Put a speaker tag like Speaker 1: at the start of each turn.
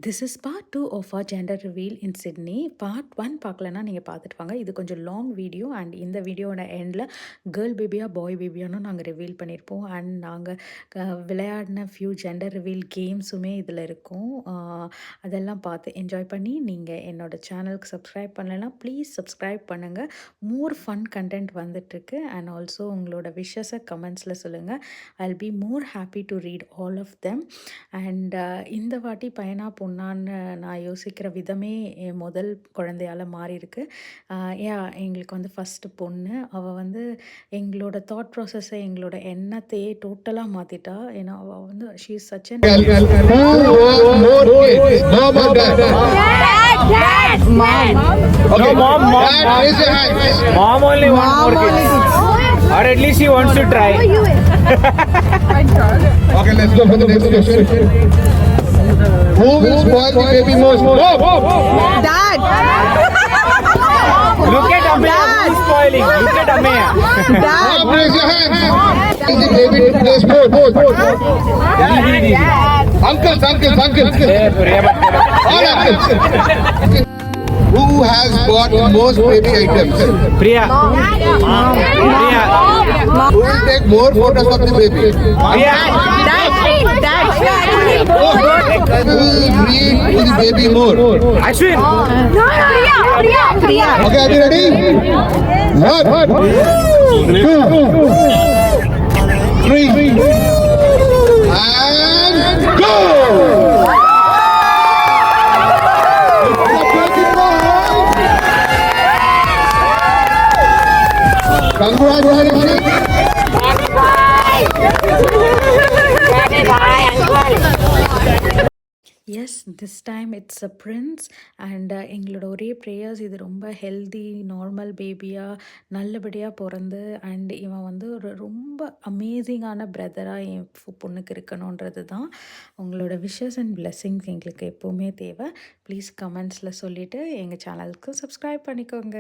Speaker 1: This is part 2 of our gender reveal in Sydney. Part 1 பார்க்கலன்னா நீங்கள் பார்த்துட்டு வாங்க. இது கொஞ்சம் லாங் வீடியோ அண்ட் இந்த வீடியோட எண்டில் கேர்ள் பேபியா பாய் பேபியானும் நாங்கள் ரிவீல் பண்ணியிருப்போம். அண்ட் நாங்கள் விளையாடின ஃபியூ ஜெண்டர் ரிவீல் கேம்ஸுமே இதில் இருக்கும். அதெல்லாம் பார்த்து என்ஜாய் பண்ணி நீங்கள் என்னோடய சேனலுக்கு சப்ஸ்கிரைப் பண்ணலைன்னா ப்ளீஸ் சப்ஸ்கிரைப் பண்ணுங்கள். மோர் ஃபன் கண்டென்ட் வந்துட்டுருக்கு. அண்ட் ஆல்சோ உங்களோட விஷஸை கமெண்ட்ஸில் சொல்லுங்கள். I will be more happy to read all of them. And இந்த வாட்டி பையனா பொண்ணான்னு நான் யோசிக்கிற விதமே என் முதல் குழந்தையால் மாறி இருக்கு. எங்களுக்கு வந்து ஃபஸ்ட்டு பொண்ணு. அவள் வந்து எங்களோட தாட் ப்ராசஸை எங்களோட எண்ணத்தையே டோட்டலாக மாற்றிட்டா. ஏன்னா அவள் வந்து she is such an
Speaker 2: Mom only wants more kids. Or at least she wants to try.
Speaker 3: Okay, let's go for the next question. Who will spoil the baby most?
Speaker 4: Dad!
Speaker 2: Look at Ameya, who's spoiling? Look at Ameya.
Speaker 3: Dad! Raise your hand. Is the baby to play sport? Uncles. All uncles. Who has bought most baby items?
Speaker 2: Priya. Priya.
Speaker 3: Who will take more photos of the baby?
Speaker 2: Priya.
Speaker 3: Who will read to the baby more?
Speaker 2: Ashwin.
Speaker 4: Priya.
Speaker 3: Okay, are you ready? 1, 2, 3, and go! Congratulations!
Speaker 1: Yes, this time it's a prince. And எங்களோட ஒரே prayers இது ரொம்ப healthy normal பேபியாக நல்லபடியாக பிறந்து and இவன் வந்து ஒரு ரொம்ப அமேசிங்கான பிரதராக என் பொண்ணுக்கு இருக்கணுன்றது தான். உங்களோட விஷஸ் அண்ட் பிளெஸ்ஸிங்ஸ் எங்களுக்கு எப்போவுமே தேவை. ப்ளீஸ் கமெண்ட்ஸில் சொல்லிவிட்டு எங்கள் சேனலுக்கு சப்ஸ்கிரைப் பண்ணிக்கோங்க.